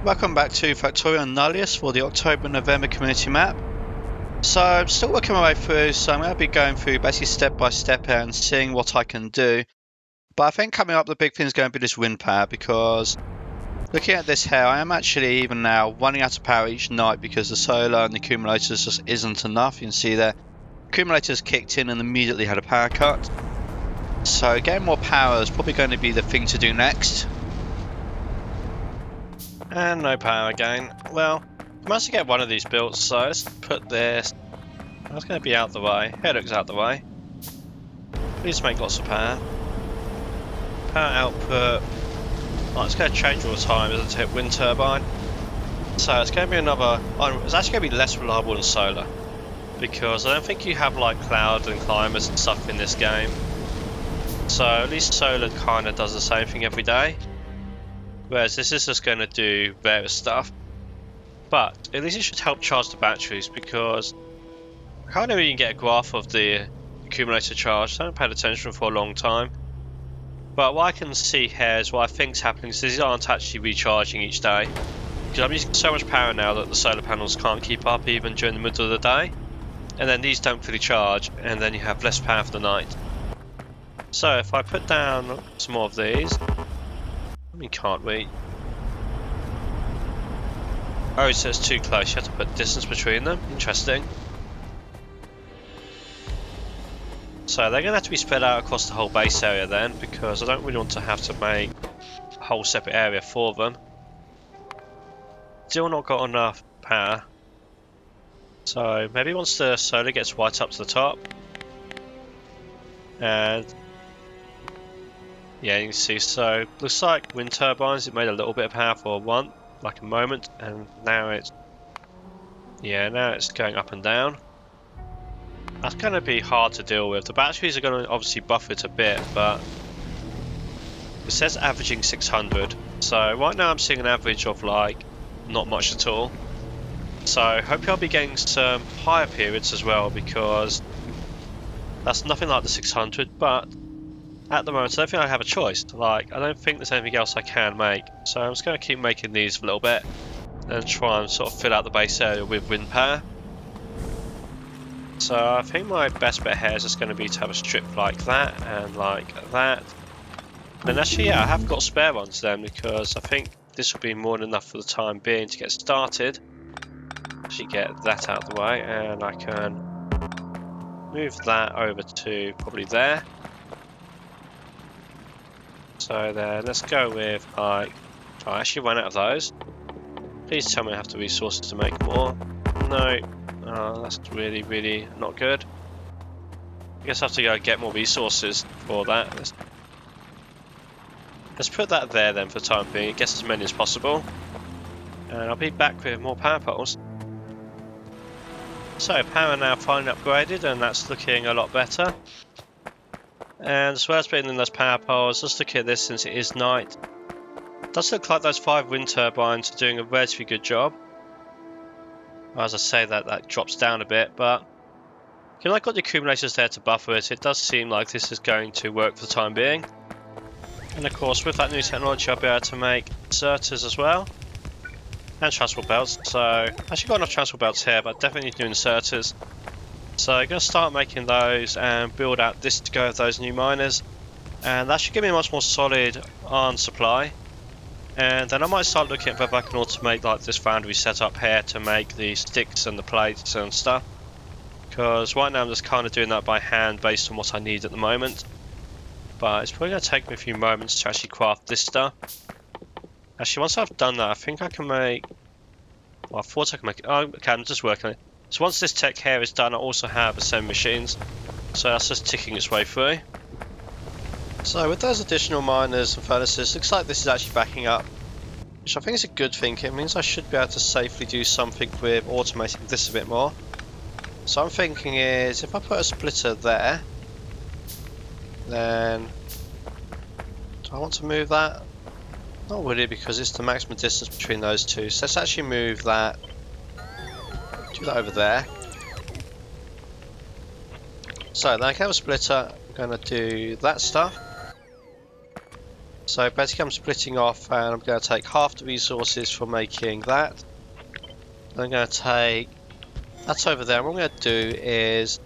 Welcome back to Factorio and Nullius for the October-November community map. So I'm still working my way through, so I'm going to be going through basically step by step here and seeing what I can do. But I think coming up the big thing is going to be this wind power, because looking at this here, I am actually even now running out of power each night because the solar and the accumulators just isn't enough. You can see there, accumulators kicked in and immediately had a power cut. So getting more power is probably going to be the thing to do next. And no power again. Well, I managed to get one of these built, so let's put this. That's going to be out the way. Here looks out the way. Please make lots of power. Power output. Oh, it's going to change all the time, isn't it? Wind turbine. So it's going to be another. Oh, it's actually going to be less reliable than solar, because I don't think you have like cloud and climates and stuff in this game. So at least solar kind of does the same thing every day. Whereas this is just going to do various stuff. But at least it should help charge the batteries, because I can't even get a graph of the accumulator charge. I haven't paid attention for a long time. But what I can see here is what I think is happening is these aren't actually recharging each day. Because I'm using so much power now that the solar panels can't keep up even during the middle of the day. And then these don't fully charge, and then you have less power for the night. So if I put down some more of these. I mean, can't we? Oh, so it's too close. You have to put distance between them. Interesting. So they're going to have to be spread out across the whole base area then, because I don't really want to have to make a whole separate area for them. Still not got enough power. So maybe once the solar gets right up to the top. And yeah, you can see, so looks like wind turbines, it made a little bit of power for one, like a moment, and now it's, yeah, now it's going up and down. That's going to be hard to deal with. The batteries are going to obviously buffer it a bit, but it says averaging 600. So right now I'm seeing an average of like not much at all. So hopefully I'll be getting some higher periods as well, because that's nothing like the 600, but at the moment I don't think I have a choice. Like, I don't think there's anything else I can make. So I'm just going to keep making these for a little bit and try and sort of fill out the base area with wind power. So I think my best bet here is just going to be to have a strip like that and like that. And actually, yeah, I have got spare ones then, because I think this will be more than enough for the time being to get started. Actually get that out of the way, and I can move that over to probably there. So then let's go with like, oh, I actually ran out of those. Please tell me I have the resources to make more. No. Oh, that's really, really not good. I guess I have to go get more resources for that. Let's put that there then for the time being. Get as many as possible. And I'll be back with more power poles. So power now finally upgraded, and that's looking a lot better. And as well as putting in those power poles, let's look at this since it is night. It does look like those 5 wind turbines are doing a relatively good job. As I say that drops down a bit, but given I've got the accumulators there to buffer it, it does seem like this is going to work for the time being. And of course, with that new technology, I'll be able to make inserters as well. And transport belts. So, I actually got enough transport belts here, but definitely need to do inserters. So I'm going to start making those and build out this to go with those new miners. And that should give me a much more solid iron supply. And then I might start looking at whether I can automate like this foundry setup here to make the sticks and the plates and stuff. Because right now I'm just kind of doing that by hand based on what I need at the moment. But it's probably going to take me a few moments to actually craft this stuff. Actually, once I've done that, I think I can make... Well, I thought I could make it... Oh, okay, I'm just working on it. So once this tech here is done, I also have assembly machines. So that's just ticking its way through. So with those additional miners and furnaces, looks like this is actually backing up, which I think is a good thing. It means I should be able to safely do something with automating this a bit more. So I'm thinking is, if I put a splitter there, then do I want to move that? Not really, because it's the maximum distance between those two. So let's actually move that, do that over there. So then I can have a splitter, I'm going to do that stuff. So basically I'm splitting off and I'm going to take half the resources for making that. I'm going to take that's over there. What I'm going to do is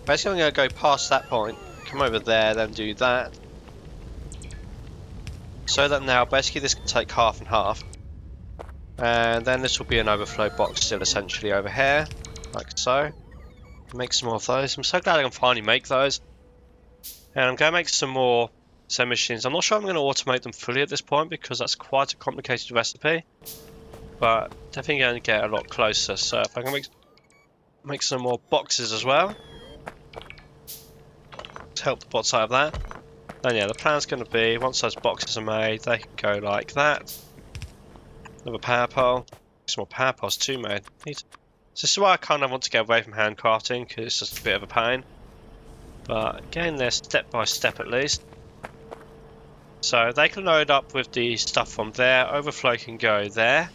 basically I'm going to go past that point, come over there, then do that. So that now basically this can take half and half. And then this will be an overflow box still essentially over here, like so. Make some more of those. I'm so glad I can finally make those. And I'm going to make some more sewing machines. I'm not sure I'm going to automate them fully at this point because that's quite a complicated recipe. But definitely going to get a lot closer. So if I can make some more boxes as well to help the bots out of that. Then yeah, the plan's going to be once those boxes are made, they can go like that. Another power pole. Some more power poles too made. So this is why I kind of want to get away from handcrafting because it's just a bit of a pain. But getting there step by step at least. So they can load up with the stuff from there. Overflow can go there,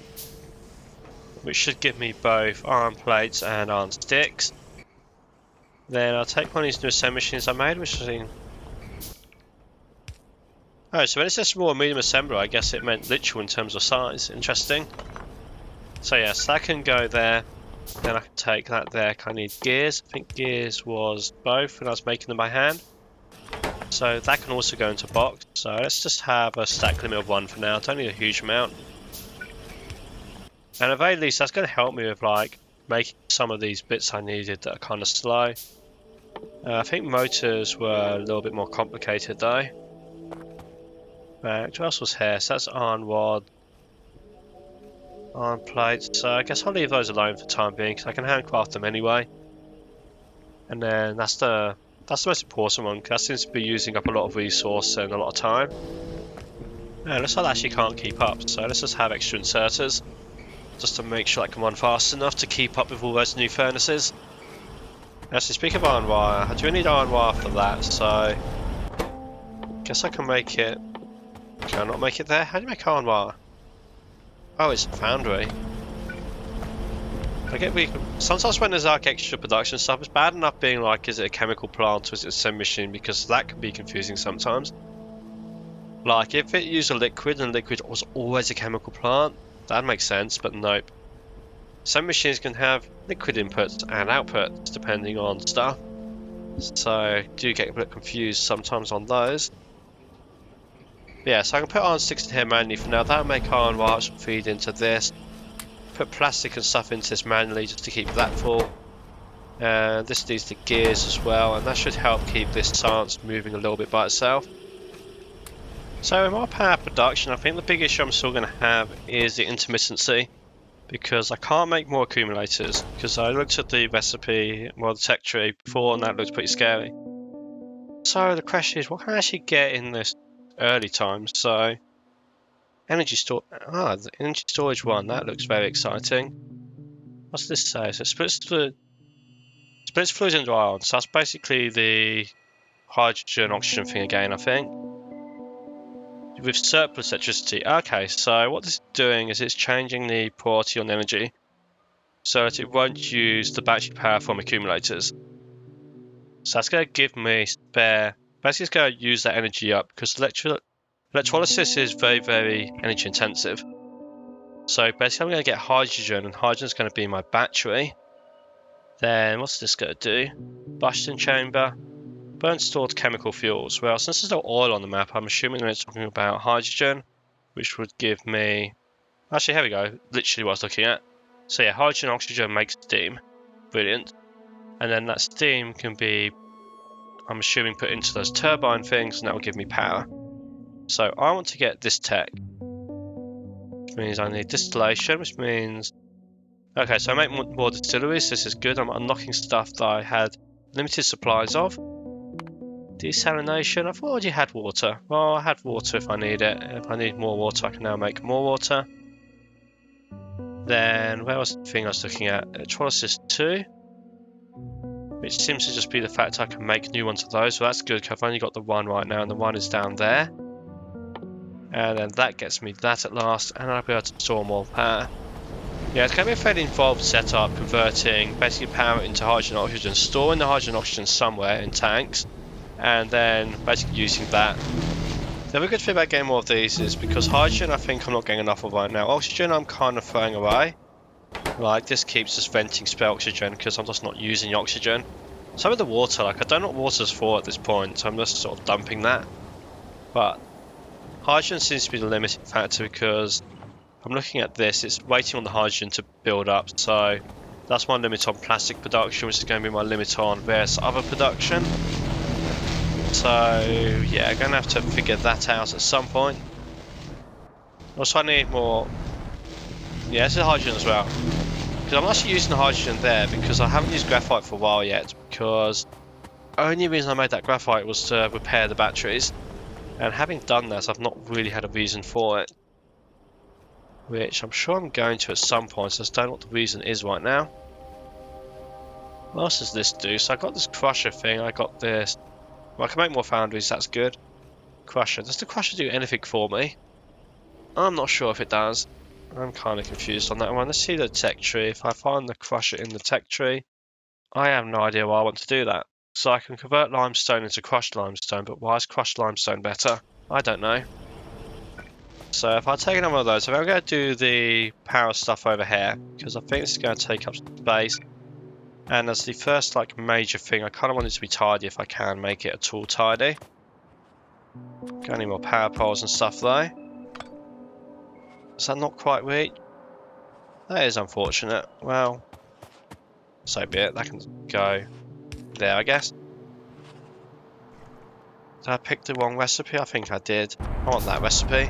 which should give me both iron plates and iron sticks. Then I'll take one of these new sewing machines I made, which is in... Oh, so when it says small and medium assembler, I guess it meant literal in terms of size. Interesting. So yes, that can go there. Then I can take that there. I need gears. I think gears was both when I was making them by hand. So that can also go into box. So let's just have a stack limit of 1 for now. Don't need a huge amount. And at the very least, that's going to help me with like making some of these bits I needed that are kind of slow. I think motors were a little bit more complicated though. What else was here? So that's iron rod, iron plates. So I guess I'll leave those alone for the time being because I can handcraft them anyway. And then that's the most important one because that seems to be using up a lot of resource and a lot of time. Yeah, looks like that actually can't keep up. So let's just have extra inserters just to make sure I can run fast enough to keep up with all those new furnaces. Actually, speaking of iron wire, I do need iron wire for that, so guess I can make it. Can I not make it there? How do you make iron wire? Oh, it's a foundry. I get sometimes when there's like extra production stuff, it's bad enough being like, is it a chemical plant or is it a sewing machine? Because that can be confusing sometimes. Like if it used a liquid and liquid was always a chemical plant, that makes sense, but nope. Some machines can have liquid inputs and outputs depending on stuff, so I do get a bit confused sometimes on those. But yeah, so I can put iron sticks in here manually for now. That'll make iron wires feed into this. Put plastic and stuff into this manually just to keep that full. And this needs the gears as well, and that should help keep this science moving a little bit by itself. So in my power production, I think the big issue I'm still going to have is the intermittency. Because I can't make more accumulators, because I looked at the recipe, well the tech tree before, and that looked pretty scary. So the question is, what can I actually get in this early time? So, energy the energy storage one, that looks very exciting. What's this say? So it splits fluid into iron, so that's basically the hydrogen oxygen thing again, I think. With surplus electricity. Okay, so what this is doing is it's changing the priority on energy so that it won't use the battery power from accumulators. So that's going to give me spare. Basically, it's going to use that energy up because electrolysis is very, very energy intensive. So basically, I'm going to get hydrogen, and hydrogen is going to be my battery. Then what's this going to do? Combustion chamber. Burn stored chemical fuels. Well, since there's no oil on the map, I'm assuming that it's talking about hydrogen, which would give me... Actually, here we go. Literally what I was looking at. So yeah, hydrogen and oxygen makes steam. Brilliant. And then that steam can be, I'm assuming, put into those turbine things, and that will give me power. So I want to get this tech. Which means I need distillation, which means... Okay, so I make more distilleries. This is good. I'm unlocking stuff that I had limited supplies of. Desalination, I've already had water. Well, I had water if I need it. If I need more water, I can now make more water. Then, where was the thing I was looking at? Electrolysis 2. Which seems to just be the fact I can make new ones of those. So that's good, because I've only got the one right now, and the one is down there. And then that gets me that at last, and I'll be able to store more power. Yeah, it's going to be a fairly involved setup, converting basically power into hydrogen and oxygen, storing the hydrogen and oxygen somewhere in tanks, and then basically using that The other good thing about getting more of these is because hydrogen I think I'm not getting enough of right now. Oxygen I'm kind of throwing away. Like, this keeps us venting spare oxygen because I'm just not using the oxygen. Some of the water, like, I don't know what water's for at this point, so I'm just sort of dumping that. But hydrogen seems to be the limiting factor because I'm looking at this, it's waiting on the hydrogen to build up, so that's my limit on plastic production, which is going to be my limit on various other production. So yeah, I'm going to have to figure that out at some point. Also, I need more. Yeah, this is hydrogen as well. Because I'm actually using the hydrogen there because I haven't used graphite for a while yet. Because the only reason I made that graphite was to repair the batteries. And having done that, I've not really had a reason for it. Which I'm sure I'm going to at some point, so I just don't know what the reason is right now. What else does this do? So I got this crusher thing, I got this. Well, I can make more foundries, that's good. Crusher. Does the crusher do anything for me? I'm not sure if it does. I'm kind of confused on that one. Let's see the tech tree. If I find the crusher in the tech tree, I have no idea why I want to do that. So I can convert limestone into crushed limestone, but why is crushed limestone better? I don't know. So if I take another one of those, I'm going to do the power stuff over here, because I think this is going to take up space. And as the first like major thing, I kind of want it to be tidy if I can make it at all tidy. Got any more power poles and stuff though? Is that not quite reach? That is unfortunate. Well, so be it. That can go there, I guess. Did I pick the wrong recipe? I think I did. I want that recipe.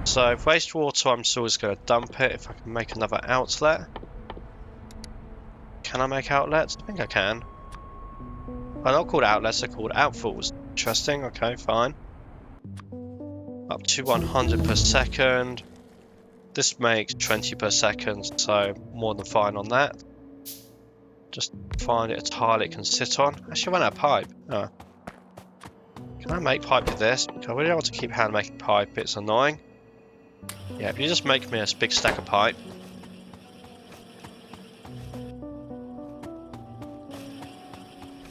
So wastewater, I'm still just going to dump it. If I can make another outlet. Can I make outlets? I think I can. They're not called outlets, they're called outfalls. Interesting, okay, fine. Up to 100 per second. This makes 20 per second, so more than fine on that. Just find it a tile it can sit on. Actually, I ran out of pipe. Oh. Can I make pipe with this? Because I really don't want to keep hand making pipe, it's annoying. Yeah, if you just make me a big stack of pipe.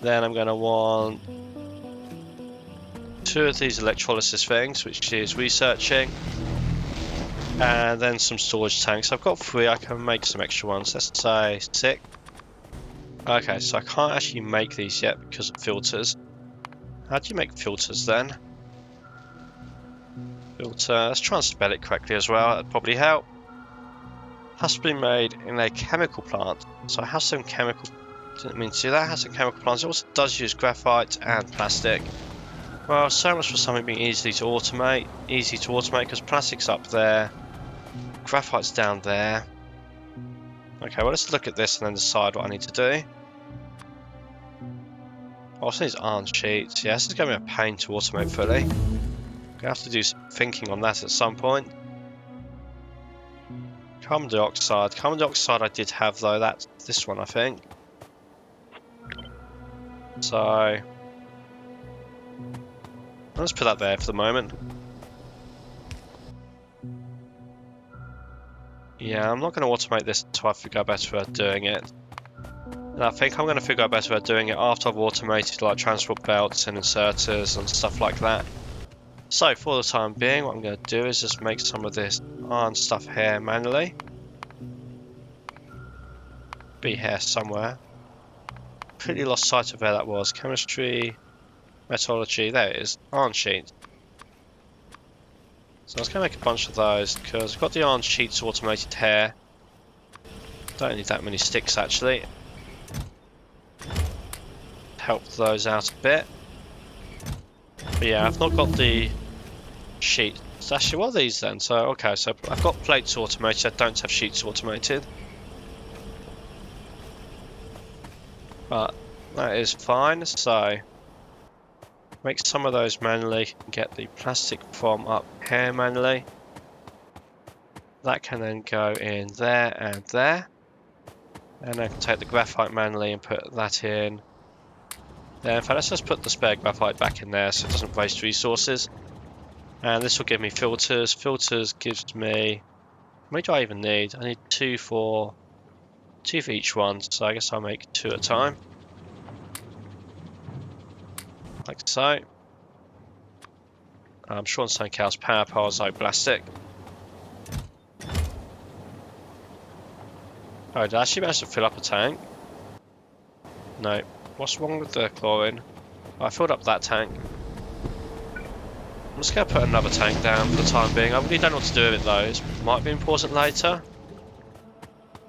Then I'm going to want 2 of these electrolysis things, which is researching. And then some storage tanks. I've got 3, I can make some extra ones. Let's say 6. Okay, so I can't actually make these yet because of filters. How do you make filters then? Filter, let's try and spell it correctly as well, that'd probably help. Has to be made in a chemical plant. So it has some chemical, didn't mean to do that, it has some chemical plants. It also does use graphite and plastic. Well, so much for something being easy to automate because plastic's up there, graphite's down there. Okay, well let's look at this and then decide what I need to do. Also these aren't sheets. Yeah, this is going to be a pain to automate fully. I'm going to have to do some thinking on that at some point. Carbon dioxide. Carbon dioxide I did have though, that's this one I think. So let's put that there for the moment. Yeah, I'm not going to automate this until I figure out a better way of doing it. And I think I'm going to figure out a better way of doing it after I've automated like transport belts and inserters and stuff like that. So for the time being, what I'm going to do is just make some of this iron stuff here manually. Be here somewhere. Completely lost sight of where that was. Chemistry, metallurgy, there it is. Iron sheet. So I was going to make a bunch of those because I've got the iron sheets automated here. Don't need that many sticks actually. Help those out a bit. But yeah, I've not got the sheet. So actually, what are these then? So, okay, so I've got plates automated, I don't have sheets automated. But that is fine, so make some of those manually, get the plastic from up here manually. That can then go in there and there. And I can take the graphite manually and put that in. Then, in fact, let's just put the spare graphite back in there so it doesn't waste resources. And this will give me filters. Filters gives me, how many do I even need? I need 2 for each one, so I guess I'll make 2 at a time. Like so. I'm sure on something else. Power poles like plastic. Oh, did I actually manage to fill up a tank? No. What's wrong with the chlorine? I filled up that tank. I'm just going to put another tank down for the time being. I really don't know what to do with it though. It might be important later.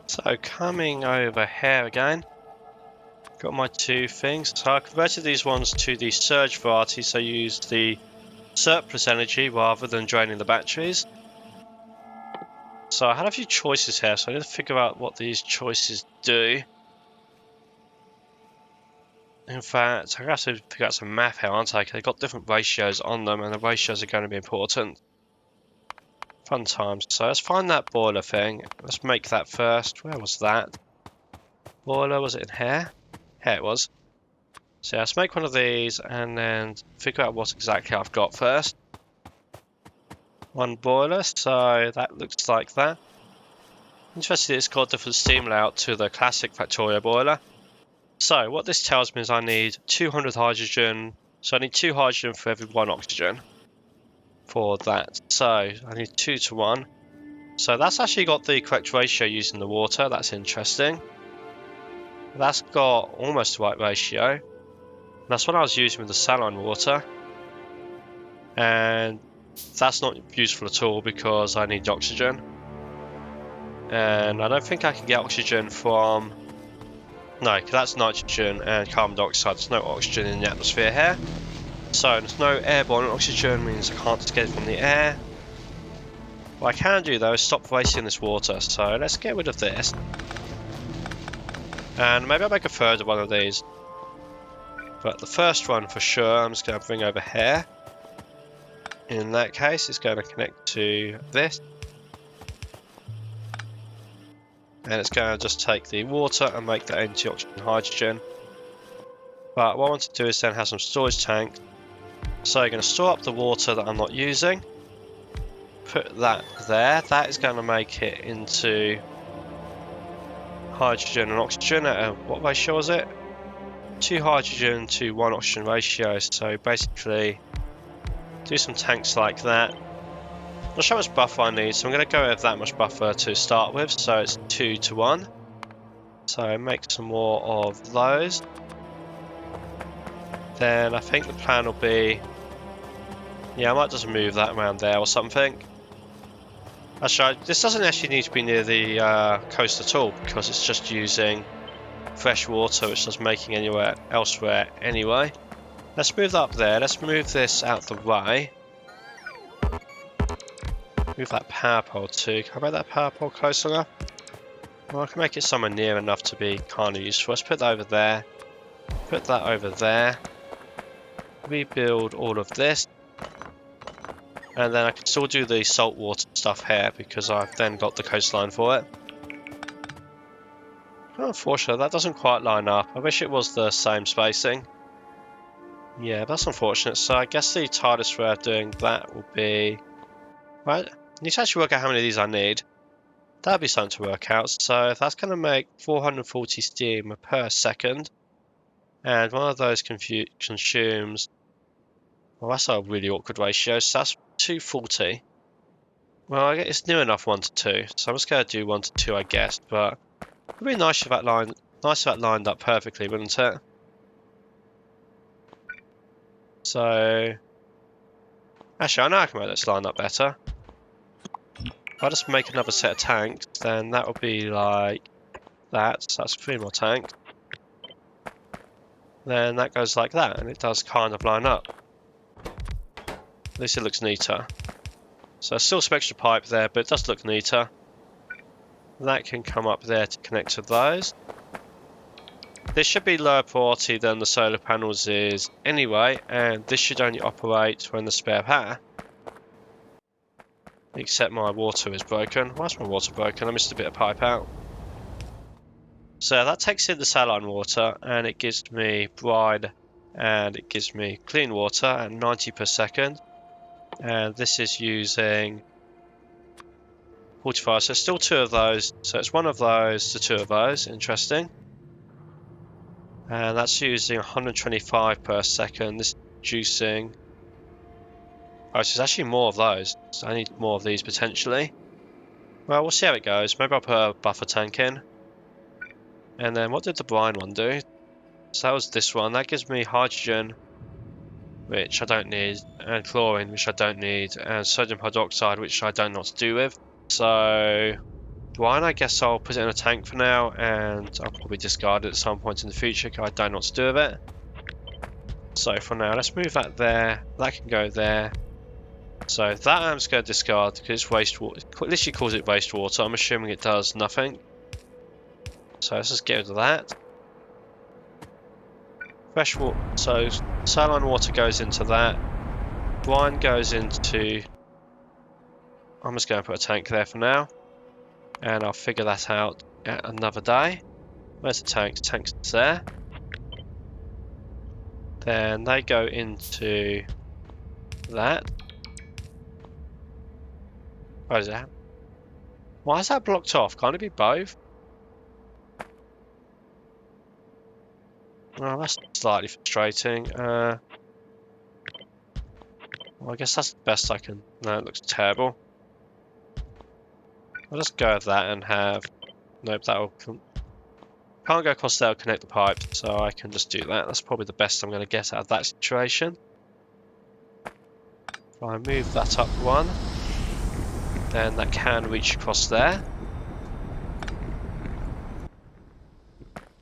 So coming over here again. Got my two things. So I converted these ones to the surge variety, so I used the surplus energy rather than draining the batteries. So I had a few choices here, so I need to figure out what these choices do. In fact, I have to figure out some math here, aren't I? They've got different ratios on them, and the ratios are going to be important. Fun times. So let's find that boiler thing. Let's make that first. Where was that? Boiler, was it in here? Here it was. So yeah, let's make one of these and then figure out what exactly I've got first. One boiler, so that looks like that. Interesting, it's got a different steam layout to the classic Factorio boiler. So what this tells me is I need 200 hydrogen, so I need 2 hydrogen for every 1 oxygen for that. So I need 2 to 1. So that's actually got the correct ratio using the water, that's interesting. That's got almost the right ratio. That's what I was using with the saline water. And that's not useful at all because I need oxygen. And I don't think I can get oxygen from... No, because that's nitrogen and carbon dioxide. There's no oxygen in the atmosphere here. So there's no airborne oxygen, means I can't just get it from the air. What I can do though is stop wasting this water. So let's get rid of this. And maybe I'll make a third one of these. But the first one for sure, I'm just going to bring over here. In that case, it's going to connect to this. And it's going to just take the water and make that into oxygen and hydrogen. But what I want to do is then have some storage tanks. So I'm going to store up the water that I'm not using. Put that there. That is going to make it into hydrogen and oxygen at what ratio is it? 2 hydrogen to 1 oxygen ratio. So basically do some tanks like that. Not sure how much buffer I need, so I'm going to go with that much buffer to start with. So it's 2 to 1. So make some more of those. Then I think the plan will be... Yeah, I might just move that around there or something. Actually, this doesn't actually need to be near the coast at all because it's just using fresh water, which is making anywhere elsewhere anyway. Let's move that up there. Let's move this out the way. Move that power pole too. Can I make that power pole close enough? Well, I can make it somewhere near enough to be kind of useful. Let's put that over there. Put that over there. Rebuild all of this. And then I can still do the saltwater stuff here because I've then got the coastline for it. Unfortunately, that doesn't quite line up. I wish it was the same spacing. Yeah, that's unfortunate. So I guess the tightest way of doing that will be... Right, I need to actually work out how many of these I need. That'd be something to work out. So if that's going to make 440 steam per second, and one of those consumes... Well, that's a really awkward ratio, so that's 240. Well, I guess it's near enough 1 to 2, so I'm just going to do 1 to 2, I guess, but it'd be nice if that lined up perfectly, wouldn't it? So, actually, I know I can make this line up better. If I just make another set of tanks, then that would be like that, so that's 3 more tanks. Then that goes like that, and it does kind of line up. At least it looks neater. So still some extra pipe there, but it does look neater. That can come up there to connect to those. This should be lower priority than the solar panels is anyway, and this should only operate when the spare power. Except my water is broken. Why is my water broken? I missed a bit of pipe out. So that takes in the saline water, and it gives me brine, and it gives me clean water at 90 per second. And this is using 45, so still 2 of those. So it's 1 of those to 2 of those, interesting. And that's using 125 per second. This is producing Oh, so there's actually more of those. So I need more of these potentially. Well, we'll see how it goes. Maybe I'll put a buffer tank in. And then what did the brine one do? So that was this one. That gives me hydrogen, which I don't need, and chlorine, which I don't need, and sodium hydroxide, which I don't know what to do with. So brine, I guess I'll put it in a tank for now, and I'll probably discard it at some point in the future because I don't know what to do with it. So for now, let's move that there. That can go there. So that I'm just going to discard because it's wastewater. It literally calls it wastewater. I'm assuming it does nothing. So let's just get rid of that. Fresh water. So saline water goes into that. Brine goes into. I'm just going to put a tank there for now, and I'll figure that out at another day. Where's the tank? The tank's there. Then they go into that. What is that? Why is that blocked off? Can't it be both? Well, that's slightly frustrating. Well, I guess that's the best I can. No, it looks terrible. I'll just go with that and have. Nope, that'll. Can't go across there, connect the pipe, so I can just do that. That's probably the best I'm going to get out of that situation. If I move that up one, then that can reach across there.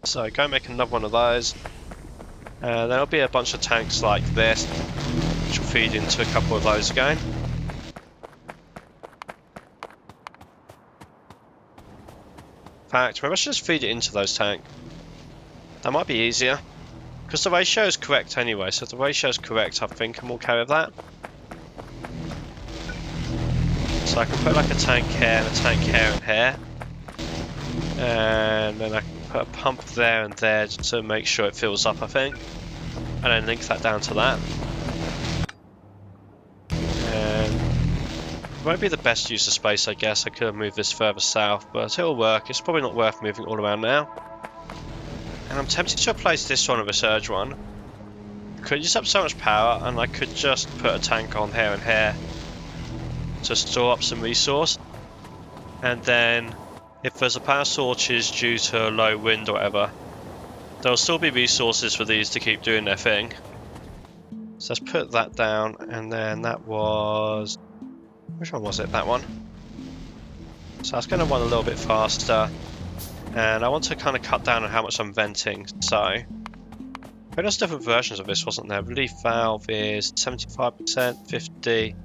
So go make another one of those. There'll be a bunch of tanks like this, which will feed into a couple of those again. In fact, maybe I should just feed it into those tanks. That might be easier. Because the ratio is correct anyway, so if the ratio is correct, I think I'm okay with that. So I can put like a tank here and a tank here and here. And then I can put a pump there and there just to make sure it fills up, I think. And then link that down to that. And it won't be the best use of space, I guess. I could have moved this further south, but it'll work. It's probably not worth moving all around now. And I'm tempted to replace this one with a surge one. Could use up so much power, and I could just put a tank on here and here to store up some resource. And then, if there's a power shortage due to low wind or whatever, there'll still be resources for these to keep doing their thing. So let's put that down, and then that was... Which one was it? That one. So that's going to run a little bit faster. And I want to kind of cut down on how much I'm venting, so... There's different versions of this, wasn't there? Relief valve is 75%, 50.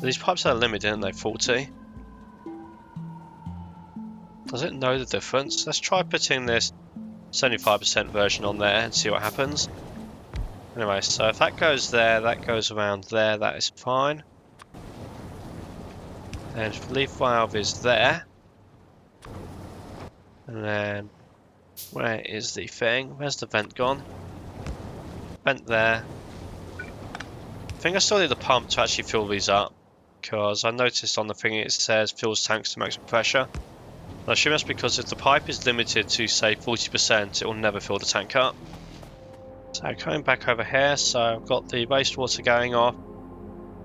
These pipes are limited, aren't they? 40. Does it know the difference? Let's try putting this 75% version on there and see what happens. Anyway, so if that goes there, that goes around there, that is fine. And if relief valve is there. And then... Where is the thing? Where's the vent gone? Vent there. I think I still need the pump to actually fill these up, because I noticed on the thing it says fills tanks to maximum pressure. I assume that's because if the pipe is limited to say 40%, it will never fill the tank up. So coming back over here, so I've got the wastewater going off.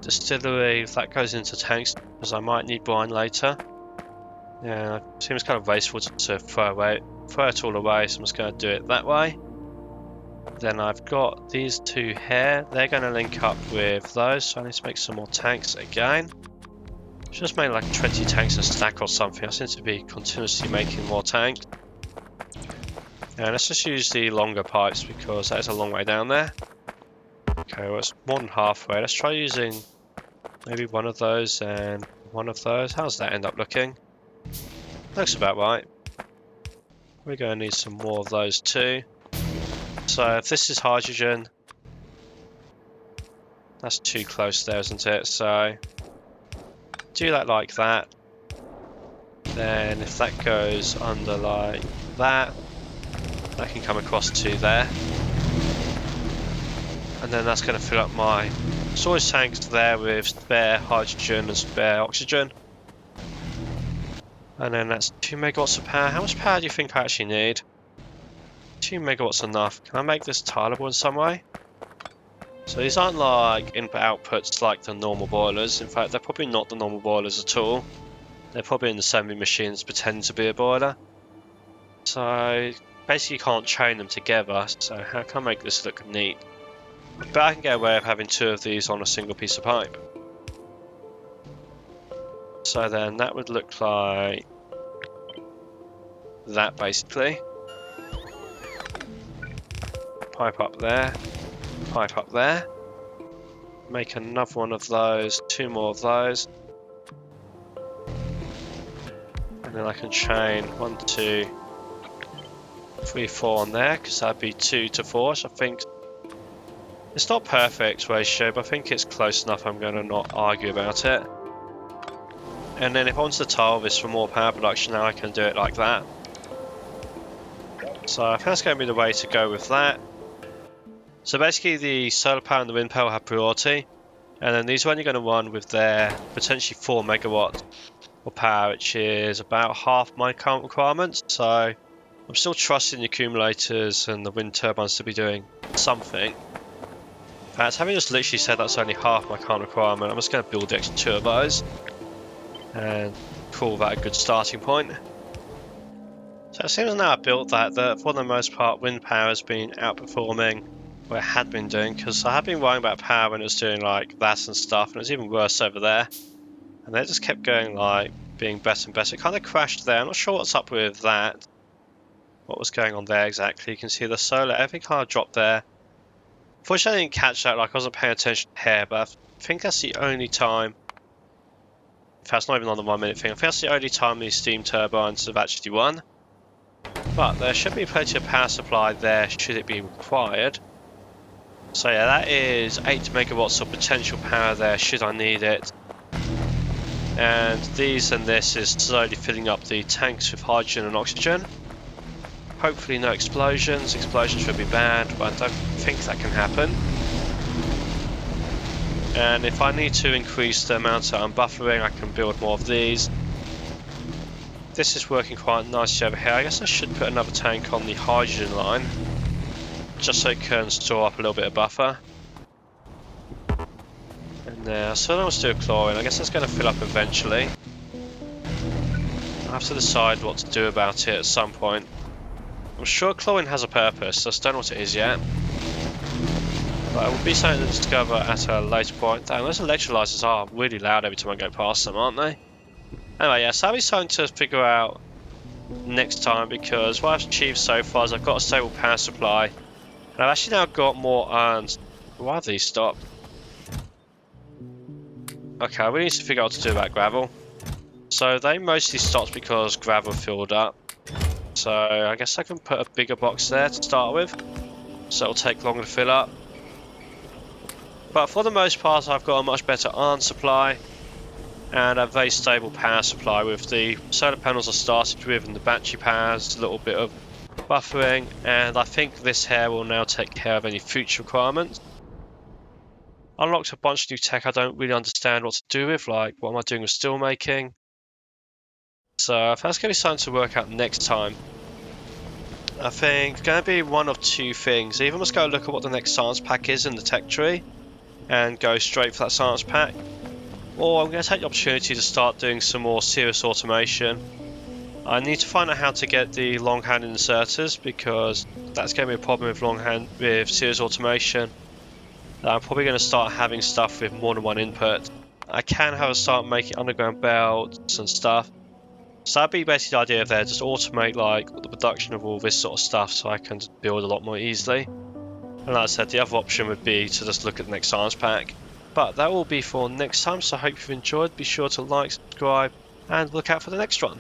Distillery, if that goes into tanks, because I might need brine later. Yeah, it seems kind of wasteful to throw it all away, so I'm just going to do it that way. Then I've got these two here, they're going to link up with those, so I need to make some more tanks again. Just made like 20 tanks a stack or something. I seem to be continuously making more tanks. And let's just use the longer pipes because that is a long way down there. Okay, well it's more than halfway. Let's try using maybe one of those and one of those. How's that end up looking? Looks about right. We're going to need some more of those too. So if this is hydrogen, that's too close there, isn't it? So do that like that. Then if that goes under like that, that can come across to there. And then that's going to fill up my storage tanks there with spare hydrogen and spare oxygen. And then that's 2 megawatts of power. How much power do you think I actually need? 2 megawatts enough. Can I make this tileable in some way? So these aren't like input outputs like the normal boilers. In fact, they're probably not the normal boilers at all. They're probably in the assembly machines pretending to be a boiler. So basically you can't chain them together. So how can I make this look neat? But I can get away with having 2 of these on a single piece of pipe. So then that would look like that basically. Pipe up there, pipe up there. Make another one of those, 2 more of those. And then I can chain 1, 2, 3, 4 on there, because that'd be 2 to 4. So I think it's not perfect ratio, but I think it's close enough. I'm going to not argue about it. And then if I want to tile this for more power production, now I can do it like that. So I think that's going to be the way to go with that. So basically the solar power and the wind power have priority, and then these are only going to run with their potentially 4 megawatt of power, which is about half my current requirements. So I'm still trusting the accumulators and the wind turbines to be doing something. In fact, having just literally said that's only half my current requirement, I'm just going to build the extra 2 of those and call that a good starting point. So it seems now I've built that for the most part wind power has been outperforming what it had been doing, because I had been worrying about power when it was doing like that and stuff, and it was even worse over there. And they just kept going like being better and better. It kind of crashed there. I'm not sure what's up with that. What was going on there exactly? You can see the solar, everything kind of dropped there. Unfortunately, I didn't catch that. Like I wasn't paying attention here, but I think that's the only time. In fact, it's not even on the 1 minute thing. I think that's the only time these steam turbines have actually run. But there should be plenty of power supply there should it be required. So yeah, that is 8 megawatts of potential power there should I need it. And these and this is slowly filling up the tanks with hydrogen and oxygen. Hopefully no explosions. Explosions would be bad, but I don't think that can happen. And if I need to increase the amount that I'm buffering, I can build more of these. This is working quite nicely over here. I guess I should put another tank on the hydrogen line, just so it can store up a little bit of buffer. And there, so I want to do a chlorine. I guess that's going to fill up eventually. I have to decide what to do about it at some point. I'm sure chlorine has a purpose, I just don't know what it is yet. But it will be something to discover at a later point. Damn, those electrolyzers are really loud every time I go past them, aren't they? Anyway, yeah, so that'll be something to figure out next time, because what I've achieved so far is I've got a stable power supply. And I've actually now got more irons. Why have these stopped? Okay, I really need to figure out what to do about gravel. So they mostly stopped because gravel filled up. So I guess I can put a bigger box there to start with, so it'll take longer to fill up. But for the most part, I've got a much better iron supply and a very stable power supply with the solar panels I started with and the battery powers, a little bit of buffering, and I think this here will now take care of any future requirements. Unlocked a bunch of new tech I don't really understand what to do with, like what am I doing with steel making. So that's going to be something to work out next time. I think it's going to be one of 2 things. Either must go look at what the next science pack is in the tech tree and go straight for that science pack, or I'm going to take the opportunity to start doing some more serious automation. I need to find out how to get the longhand inserters, because that's going to be a problem with serious automation. I'm probably going to start having stuff with more than 1 input. I can have a start making underground belts and stuff. So that'd be basically the idea of there, just automate like the production of all this sort of stuff so I can build a lot more easily. And like I said, the other option would be to just look at the next science pack. But that will be for next time, so I hope you've enjoyed. Be sure to like, subscribe, and look out for the next one.